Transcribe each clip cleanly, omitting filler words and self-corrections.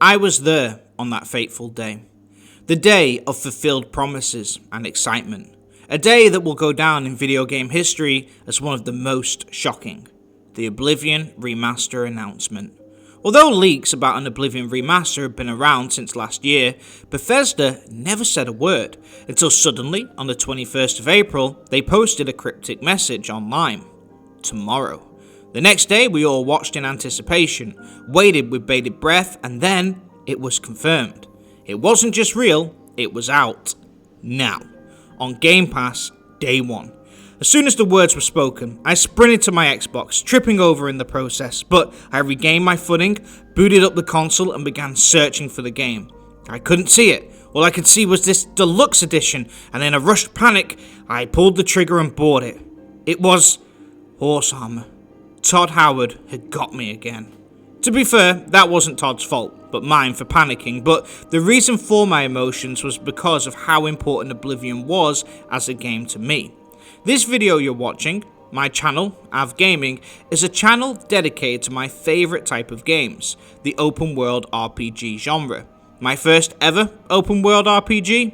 I was there on that fateful day. The day of fulfilled promises and excitement. A day that will go down in video game history as one of the most shocking. The Oblivion Remaster announcement. Although leaks about an Oblivion Remaster have been around since last year, Bethesda never said a word until suddenly, on the 21st of April, they posted a cryptic message online. Tomorrow. The next day, we all watched in anticipation, waited with bated breath, and then it was confirmed. It wasn't just real, it was out. Now. On Game Pass, day one. As soon as the words were spoken, I sprinted to my Xbox, tripping over in the process, but I regained my footing, booted up the console, and began searching for the game. I couldn't see it. All I could see was this deluxe edition, and in a rushed panic, I pulled the trigger and bought it. It was horse armor. Todd Howard had got me again. To be fair, that wasn't Todd's fault, but mine for panicking, but the reason for my emotions was because of how important Oblivion was as a game to me. This video you're watching, my channel, Av Gaming, is a channel dedicated to my favourite type of games, the open world RPG genre. My first ever open world RPG?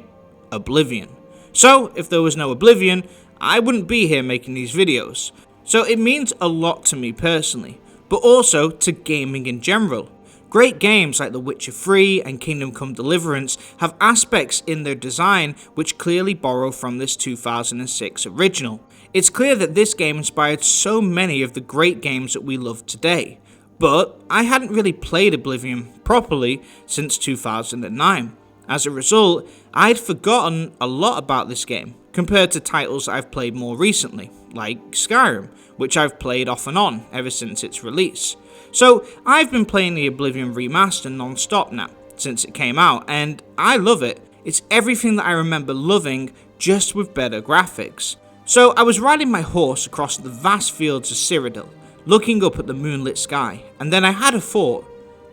Oblivion. So, if there was no Oblivion, I wouldn't be here making these videos. So it means a lot to me personally, but also to gaming in general. Great games like The Witcher 3 and Kingdom Come Deliverance have aspects in their design which clearly borrow from this 2006 original. It's clear that this game inspired so many of the great games that we love today, but I hadn't really played Oblivion properly since 2009. As a result, I'd forgotten a lot about this game, compared to titles I've played more recently, like Skyrim, which I've played off and on ever since its release. So I've been playing the Oblivion Remaster non-stop now, since it came out, and I love it. It's everything that I remember loving, just with better graphics. So I was riding my horse across the vast fields of Cyrodiil, looking up at the moonlit sky, and then I had a thought.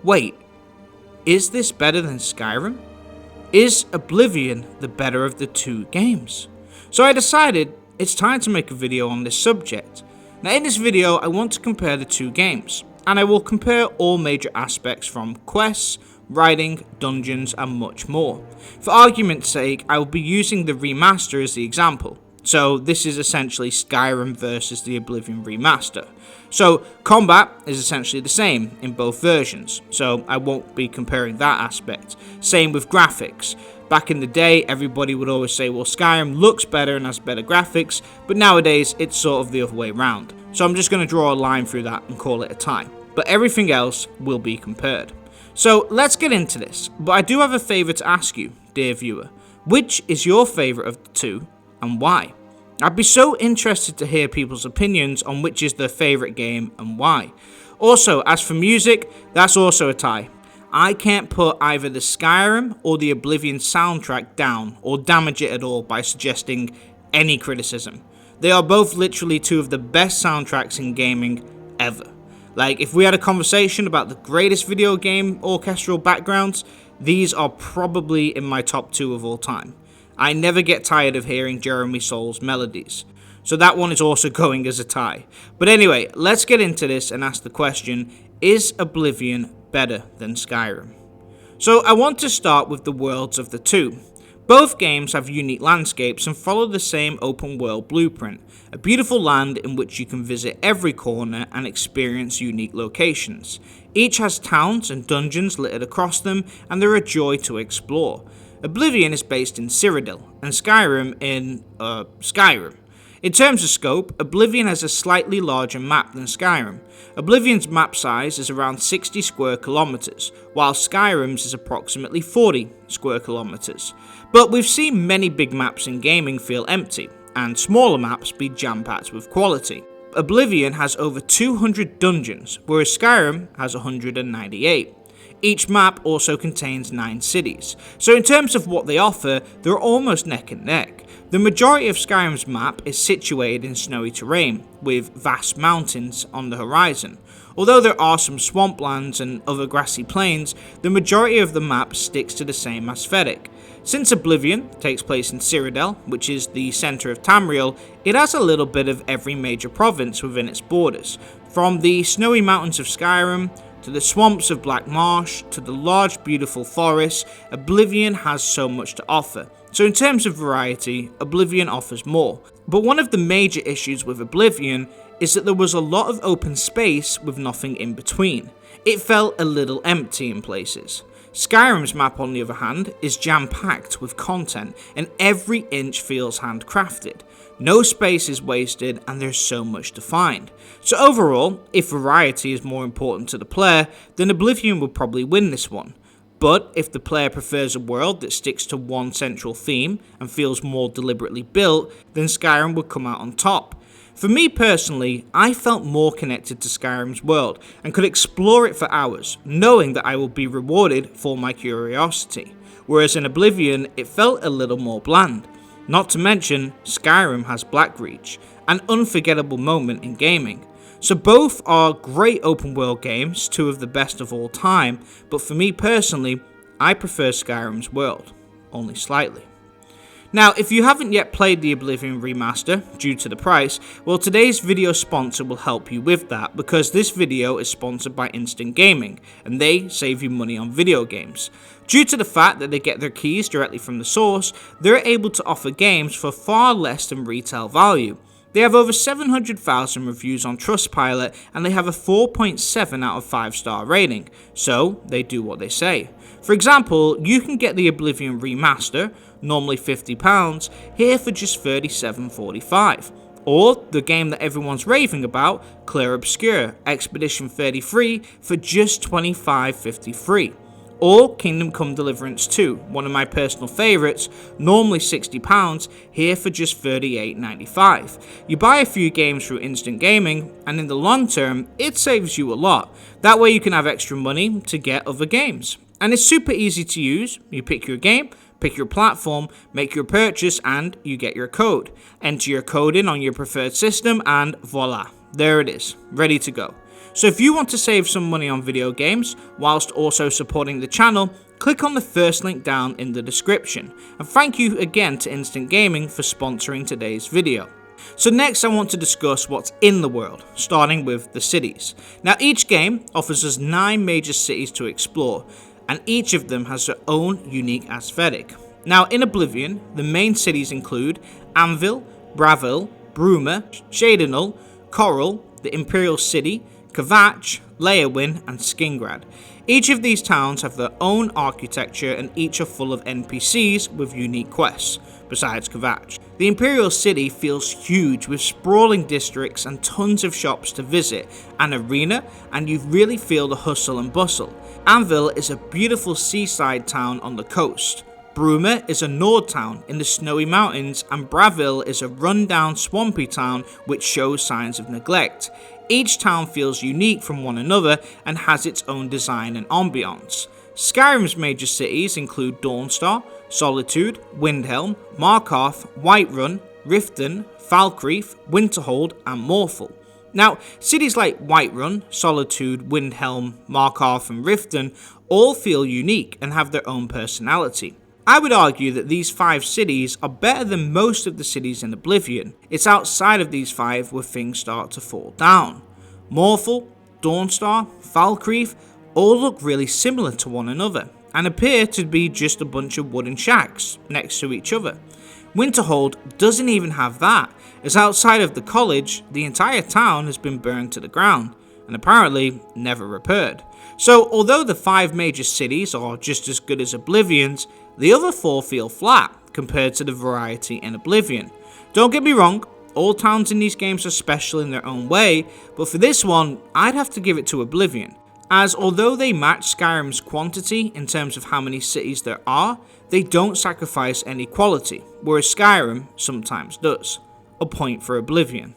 Wait, is this better than Skyrim? Is Oblivion the better of the two games? So I decided it's time to make a video on this subject. Now in this video I want to compare the two games, and I will compare all major aspects from quests, writing, dungeons and much more. For argument's sake, I will be using the remaster as the example. So this is essentially Skyrim versus the Oblivion Remaster. So combat is essentially the same in both versions, so I won't be comparing that aspect. Same with graphics. Back in the day, everybody would always say, well, Skyrim looks better and has better graphics, but nowadays it's sort of the other way around. So I'm just going to draw a line through that and call it a tie. But everything else will be compared. So let's get into this, but I do have a favour to ask you, dear viewer. Which is your favourite of the two, and why? I'd be so interested to hear people's opinions on which is their favourite game and why. Also, as for music, that's also a tie. I can't put either the Skyrim or the Oblivion soundtrack down or damage it at all by suggesting any criticism. They are both literally two of the best soundtracks in gaming ever. Like, if we had a conversation about the greatest video game orchestral backgrounds, these are probably in my top 2 of all time. I never get tired of hearing Jeremy Soul's melodies. So that one is also going as a tie. But anyway, let's get into this and ask the question, is Oblivion better than Skyrim? So I want to start with the worlds of the two. Both games have unique landscapes and follow the same open world blueprint, a beautiful land in which you can visit every corner and experience unique locations. Each has towns and dungeons littered across them, and they're a joy to explore. Oblivion is based in Cyrodiil, and Skyrim in Skyrim. In terms of scope, Oblivion has a slightly larger map than Skyrim. Oblivion's map size is around 60 square kilometers, while Skyrim's is approximately 40 square kilometers. But we've seen many big maps in gaming feel empty, and smaller maps be jam-packed with quality. Oblivion has over 200 dungeons, whereas Skyrim has 198. Each map also contains 9 cities, so in terms of what they offer, they're almost neck and neck. The majority of Skyrim's map is situated in snowy terrain, with vast mountains on the horizon. Although there are some swamplands and other grassy plains, the majority of the map sticks to the same aesthetic. Since Oblivion takes place in Cyrodiil, which is the centre of Tamriel, it has a little bit of every major province within its borders, from the snowy mountains of Skyrim To the swamps of Black Marsh, to the large beautiful forests, Oblivion has so much to offer. So in terms of variety, Oblivion offers more. But one of the major issues with Oblivion is that there was a lot of open space with nothing in between. It felt a little empty in places. Skyrim's map, on the other hand, is jam-packed with content, and every inch feels handcrafted. No space is wasted, and there's so much to find. So overall, if variety is more important to the player, then Oblivion would probably win this one. But if the player prefers a world that sticks to one central theme and feels more deliberately built, then Skyrim would come out on top. For me personally, I felt more connected to Skyrim's world and could explore it for hours, knowing that I will be rewarded for my curiosity, whereas in Oblivion it felt a little more bland. Not to mention, Skyrim has Blackreach, an unforgettable moment in gaming. So both are great open world games, two of the best of all time, but for me personally, I prefer Skyrim's world, only slightly. Now, if you haven't yet played the Oblivion Remaster, due to the price, well, today's video sponsor will help you with that, because this video is sponsored by Instant Gaming, and they save you money on video games. Due to the fact that they get their keys directly from the source, they're able to offer games for far less than retail value. They have over 700,000 reviews on Trustpilot, and they have a 4.7 out of 5-star rating, so they do what they say. For example, you can get the Oblivion Remaster, normally £50, here for just $37.45. Or the game that everyone's raving about, Clair Obscur Expedition 33, for just $25.53. Or Kingdom Come Deliverance 2, one of my personal favourites, normally £60, here for just $38.95. You buy a few games through Instant Gaming, and in the long term, it saves you a lot. That way you can have extra money to get other games. And it's super easy to use. You pick your game, pick your platform, make your purchase, and you get your code. Enter your code in on your preferred system, and voila, there it is, ready to go. So if you want to save some money on video games, whilst also supporting the channel, click on the first link down in the description. And thank you again to Instant Gaming for sponsoring today's video. So next I want to discuss what's in the world, starting with the cities. Now each game offers us 9 major cities to explore, and each of them has their own unique aesthetic. Now in Oblivion, the main cities include Anvil, Bravil, Bruma, Shadenul, Coral, the Imperial City, Kvatch, Leyawiin, and Skingrad. Each of these towns have their own architecture, and each are full of NPCs with unique quests, besides Kvatch. The Imperial City feels huge, with sprawling districts and tons of shops to visit, an arena, and you really feel the hustle and bustle. Anvil is a beautiful seaside town on the coast. Bruma is a Nord town in the snowy mountains, and Bravil is a run-down swampy town which shows signs of neglect. Each town feels unique from one another and has its own design and ambiance. Skyrim's major cities include Dawnstar, Solitude, Windhelm, Markarth, Whiterun, Riften, Falkreath, Winterhold, and Morthal. Now, cities like Whiterun, Solitude, Windhelm, Markarth, and Riften all feel unique and have their own personality. I would argue that these 5 cities are better than most of the cities in Oblivion. It's outside of these 5 where things start to fall down. Morthal, Dawnstar, Falkreath all look really similar to one another and appear to be just a bunch of wooden shacks next to each other. Winterhold doesn't even have that, as outside of the college, the entire town has been burned to the ground and apparently never repaired. So although the 5 major cities are just as good as Oblivion's, the other 4 feel flat compared to the variety in Oblivion. Don't get me wrong, all towns in these games are special in their own way, but for this one, I'd have to give it to Oblivion, as although they match Skyrim's quantity in terms of how many cities there are, they don't sacrifice any quality, whereas Skyrim sometimes does. A point for Oblivion.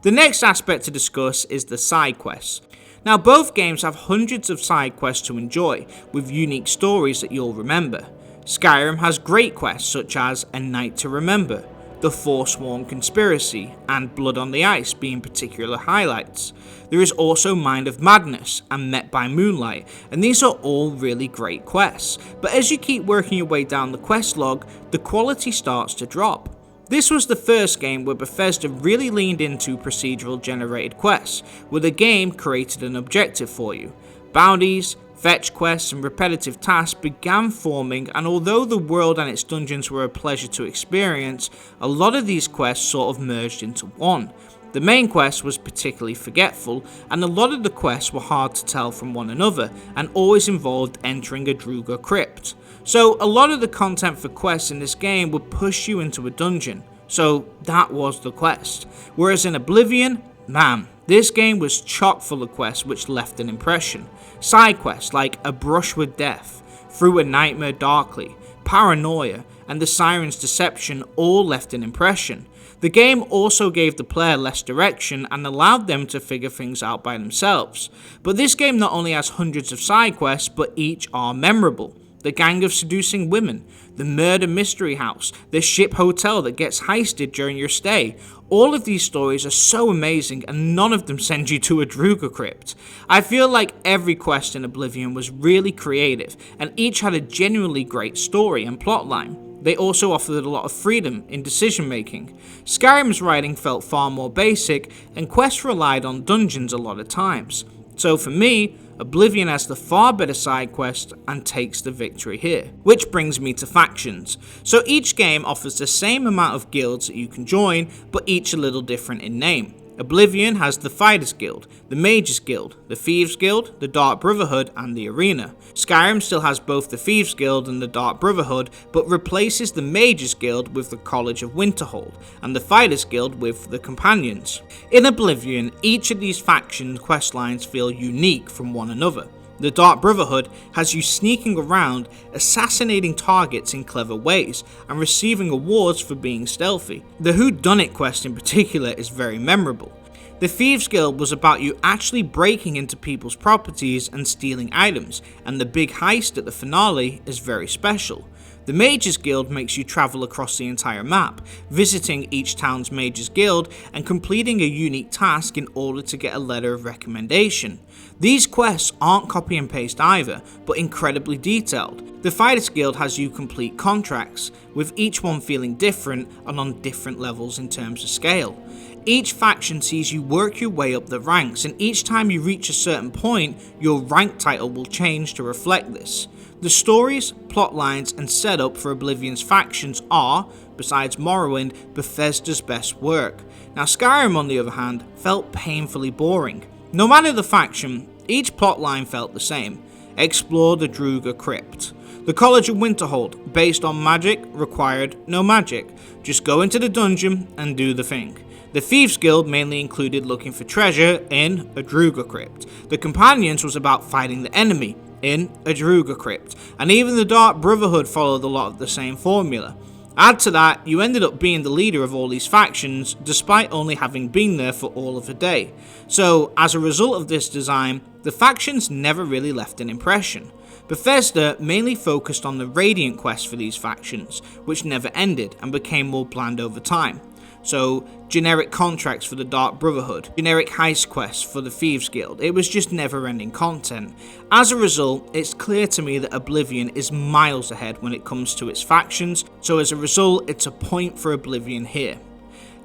The next aspect to discuss is the side quests. Now both games have hundreds of side quests to enjoy, with unique stories that you'll remember. Skyrim has great quests such as A Night to Remember, The Forsworn Conspiracy, and Blood on the Ice being particular highlights. There is also Mind of Madness and Met by Moonlight, and these are all really great quests, but as you keep working your way down the quest log, the quality starts to drop. This was the first game where Bethesda really leaned into procedural generated quests, where the game created an objective for you. bounties, fetch quests and repetitive tasks began forming, and although the world and its dungeons were a pleasure to experience, a lot of these quests sort of merged into one. The main quest was particularly forgetful, and a lot of the quests were hard to tell from one another, and always involved entering a Druga crypt. So a lot of the content for quests in this game would push you into a dungeon, so that was the quest. Whereas in Oblivion, man, this game was chock full of quests which left an impression. Side quests like A Brush with Death, Through a Nightmare Darkly, Paranoia, and the Siren's Deception all left an impression. The game also gave the player less direction and allowed them to figure things out by themselves. But this game not only has hundreds of side quests, but each are memorable. The gang of seducing women, the murder mystery house, the ship hotel that gets heisted during your stay. All of these stories are so amazing and none of them send you to a Druga crypt. I feel like every quest in Oblivion was really creative and each had a genuinely great story and plotline. They also offered a lot of freedom in decision making. Skyrim's writing felt far more basic and quests relied on dungeons a lot of times. So for me, Oblivion has the far better side quest and takes the victory here. Which brings me to factions. So each game offers the same amount of guilds that you can join, but each a little different in name. Oblivion has the Fighters Guild, the Mages Guild, the Thieves Guild, the Dark Brotherhood, and the Arena. Skyrim still has both the Thieves Guild and the Dark Brotherhood, but replaces the Mages Guild with the College of Winterhold, and the Fighters Guild with the Companions. In Oblivion, each of these faction questlines feel unique from one another. The Dark Brotherhood has you sneaking around, assassinating targets in clever ways, and receiving awards for being stealthy. The Whodunit quest in particular is very memorable. The Thieves Guild was about you actually breaking into people's properties and stealing items, and the big heist at the finale is very special. The Mages Guild makes you travel across the entire map, visiting each town's Mages Guild and completing a unique task in order to get a letter of recommendation. These quests aren't copy and paste either, but incredibly detailed. The Fighters Guild has you complete contracts, with each one feeling different and on different levels in terms of scale. Each faction sees you work your way up the ranks, and each time you reach a certain point, your rank title will change to reflect this. The stories, plotlines, and setup for Oblivion's factions are, besides Morrowind, Bethesda's best work. Now Skyrim, on the other hand, felt painfully boring. No matter the faction, each plotline felt the same. Explore the Druga crypt. The College of Winterhold, based on magic, required no magic. Just go into the dungeon and do the thing. The Thieves Guild mainly included looking for treasure in a Druga crypt. The Companions was about fighting the enemy in a Druga crypt, and even the Dark Brotherhood followed a lot of the same formula. Add to that, you ended up being the leader of all these factions, despite only having been there for all of a day. So, as a result of this design, the factions never really left an impression. Bethesda mainly focused on the Radiant quest for these factions, which never ended and became more bland over time. So, generic contracts for the Dark Brotherhood, generic heist quests for the Thieves Guild, it was just never-ending content. As a result, it's clear to me that Oblivion is miles ahead when it comes to its factions, so as a result, it's a point for Oblivion here.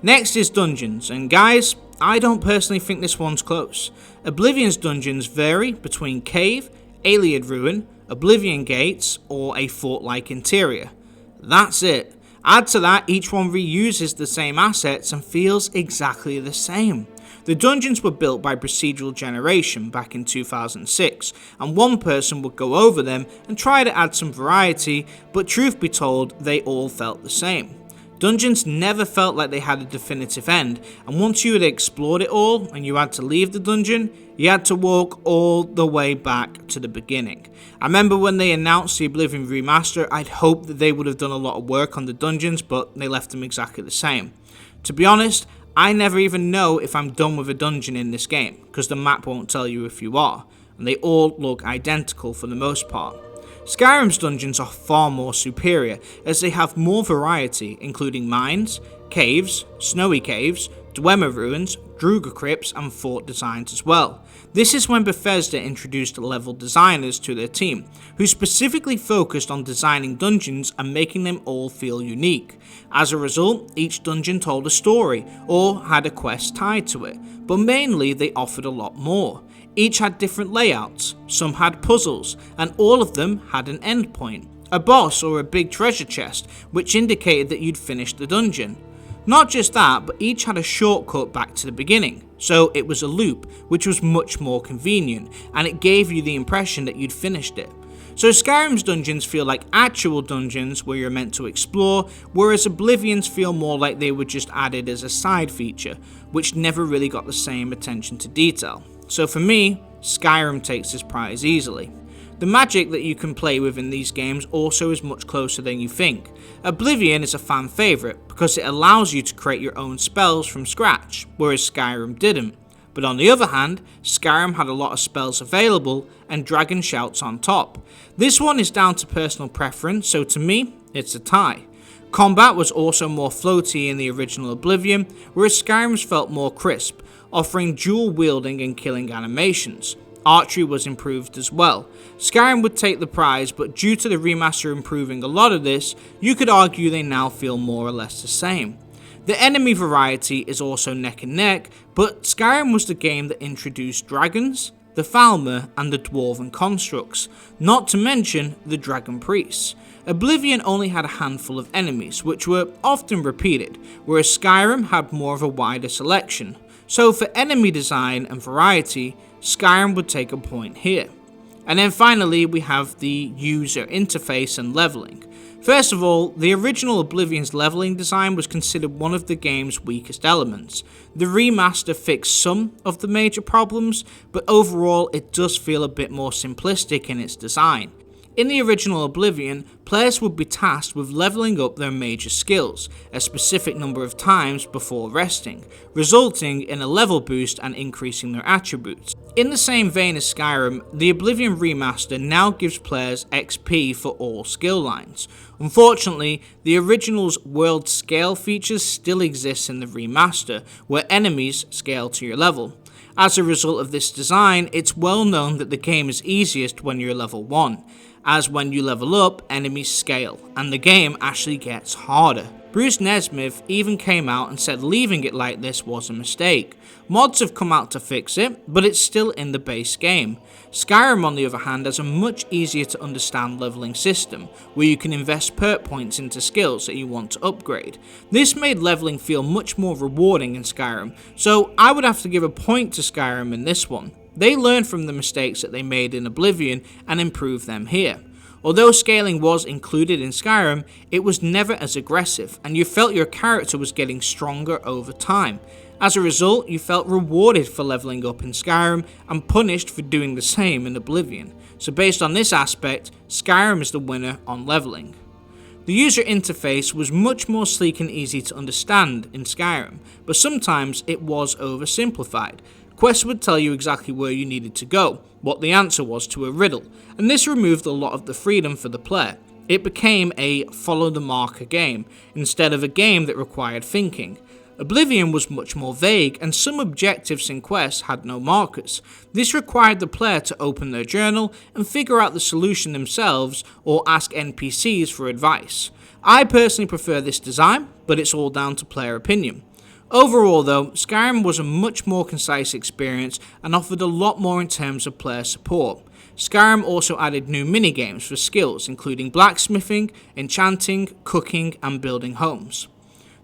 Next is dungeons, and guys, I don't personally think this one's close. Oblivion's dungeons vary between cave, Ayleid ruin, Oblivion gates, or a fort-like interior. That's it. Add to that, each one reuses the same assets and feels exactly the same. The dungeons were built by procedural generation back in 2006, and one person would go over them and try to add some variety, but truth be told, they all felt the same. Dungeons never felt like they had a definitive end, and once you had explored it all and you had to leave the dungeon, you had to walk all the way back to the beginning. I remember when they announced the Oblivion Remaster, I'd hoped that they would have done a lot of work on the dungeons, but they left them exactly the same. To be honest, I never even know if I'm done with a dungeon in this game, because the map won't tell you if you are, and they all look identical for the most part. Skyrim's dungeons are far more superior, as they have more variety, including mines, caves, snowy caves, Dwemer ruins, Druga crypts, and fort designs as well. This is when Bethesda introduced level designers to their team, who specifically focused on designing dungeons and making them all feel unique. As a result, each dungeon told a story, or had a quest tied to it, but mainly they offered a lot more. Each had different layouts, some had puzzles, and all of them had an endpoint, a boss or a big treasure chest, which indicated that you'd finished the dungeon. Not just that, but each had a shortcut back to the beginning, so it was a loop, which was much more convenient, and it gave you the impression that you'd finished it. So Skyrim's dungeons feel like actual dungeons where you're meant to explore, whereas Oblivion's feel more like they were just added as a side feature, which never really got the same attention to detail. So for me, Skyrim takes this prize easily. The magic that you can play with in these games also is much closer than you think. Oblivion is a fan favourite because it allows you to create your own spells from scratch, whereas Skyrim didn't. But on the other hand, Skyrim had a lot of spells available and dragon shouts on top. This one is down to personal preference, so to me, it's a tie. Combat was also more floaty in the original Oblivion, whereas Skyrim's felt more crisp, offering dual wielding and killing animations. Archery was improved as well. Skyrim would take the prize, but due to the remaster improving a lot of this, you could argue they now feel more or less the same. The enemy variety is also neck and neck, but Skyrim was the game that introduced dragons, the Falmer, and the dwarven constructs, not to mention the dragon priests. Oblivion only had a handful of enemies, which were often repeated, whereas Skyrim had more of a wider selection. So for enemy design and variety, Skyrim would take a point here. And then finally we have the user interface and leveling. First of all, the original Oblivion's leveling design was considered one of the game's weakest elements. The remaster fixed some of the major problems, but overall it does feel a bit more simplistic in its design. In the original Oblivion, players would be tasked with leveling up their major skills a specific number of times before resting, resulting in a level boost and increasing their attributes. In the same vein as Skyrim, the Oblivion Remaster now gives players XP for all skill lines. Unfortunately, the original's world scale features still exist in the remaster, where enemies scale to your level. As a result of this design, it's well known that the game is easiest when you're level 1, as when you level up, enemies scale, and the game actually gets harder. Bruce Nesmith even came out and said leaving it like this was a mistake. Mods have come out to fix it, but it's still in the base game. Skyrim, on the other hand, has a much easier to understand leveling system, where you can invest perk points into skills that you want to upgrade. This made leveling feel much more rewarding in Skyrim, so I would have to give a point to Skyrim in this one. They learned from the mistakes that they made in Oblivion and improved them here. Although scaling was included in Skyrim, it was never as aggressive, and you felt your character was getting stronger over time. As a result, you felt rewarded for leveling up in Skyrim and punished for doing the same in Oblivion. So based on this aspect, Skyrim is the winner on leveling. The user interface was much more sleek and easy to understand in Skyrim, but sometimes it was oversimplified. Quests would tell you exactly where you needed to go, what the answer was to a riddle, and this removed a lot of the freedom for the player. It became a follow-the-marker game, instead of a game that required thinking. Oblivion was much more vague, and some objectives in quests had no markers. This required the player to open their journal and figure out the solution themselves or ask NPCs for advice. I personally prefer this design, but it's all down to player opinion. Overall though, Skyrim was a much more concise experience and offered a lot more in terms of player support. Skyrim also added new minigames for skills, including blacksmithing, enchanting, cooking, and building homes.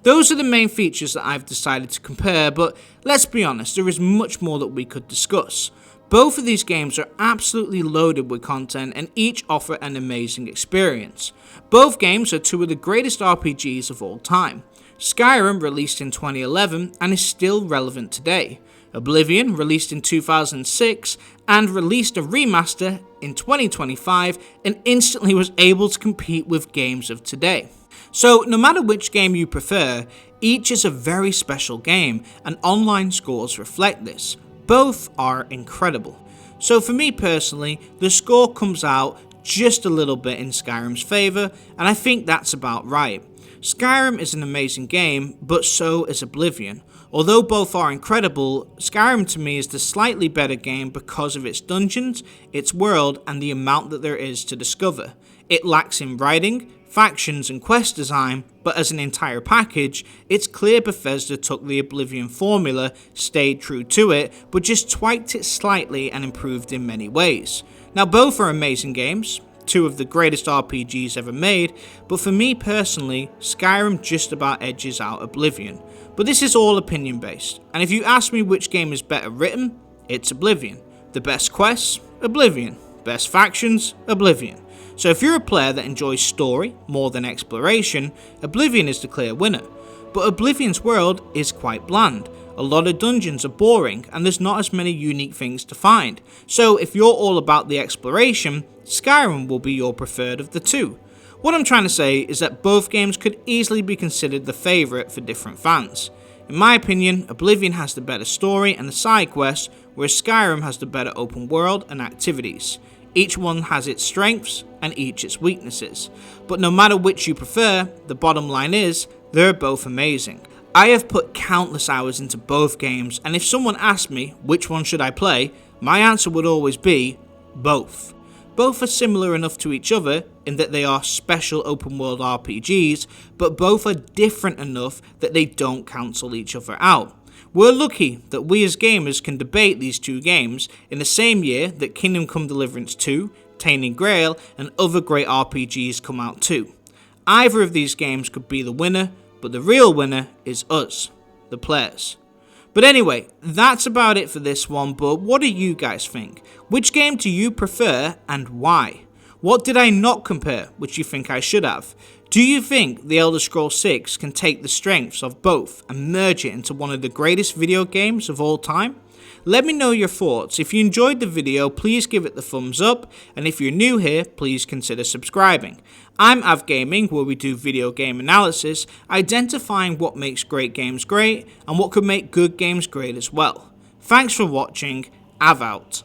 Those are the main features that I've decided to compare, but let's be honest, there is much more that we could discuss. Both of these games are absolutely loaded with content and each offer an amazing experience. Both games are two of the greatest RPGs of all time. Skyrim released in 2011 and is still relevant today. Oblivion released in 2006 and released a remaster in 2025 and instantly was able to compete with games of today. So no matter which game you prefer, each is a very special game and online scores reflect this. Both are incredible. So for me personally, the score comes out just a little bit in Skyrim's favour, and I think that's about right. Skyrim is an amazing game, but so is Oblivion. Although both are incredible, Skyrim to me is the slightly better game because of its dungeons, its world, and the amount that there is to discover. It lacks in writing, factions and quest design, but as an entire package, it's clear Bethesda took the Oblivion formula, stayed true to it, but just tweaked it slightly and improved in many ways. Now both are amazing games, two of the greatest RPGs ever made, but for me personally, Skyrim just about edges out Oblivion. But this is all opinion based, and if you ask me which game is better written, it's Oblivion. The best quests? Oblivion. Best factions? Oblivion. So if you're a player that enjoys story more than exploration, Oblivion is the clear winner. But Oblivion's world is quite bland. A lot of dungeons are boring and there's not as many unique things to find. So if you're all about the exploration, Skyrim will be your preferred of the two. What I'm trying to say is that both games could easily be considered the favourite for different fans. In my opinion, Oblivion has the better story and the side quests, whereas Skyrim has the better open world and activities. Each one has its strengths and each its weaknesses. But no matter which you prefer, the bottom line is, they're both amazing. I have put countless hours into both games, and if someone asked me which one should I play, my answer would always be both. Both are similar enough to each other in that they are special open world RPGs, but both are different enough that they don't cancel each other out. We're lucky that we as gamers can debate these two games in the same year that Kingdom Come Deliverance 2, Tainted Grail, and other great RPGs come out too. Either of these games could be the winner, but the real winner is us, the players. But anyway, that's about it for this one, but what do you guys think? Which game do you prefer and why? What did I not compare, which you think I should have? Do you think The Elder Scrolls 6 can take the strengths of both and merge it into one of the greatest video games of all time? Let me know your thoughts. If you enjoyed the video, please give it the thumbs up, and if you're new here, please consider subscribing. I'm Av Gaming, where we do video game analysis, identifying what makes great games great and what could make good games great as well. Thanks for watching. Av out.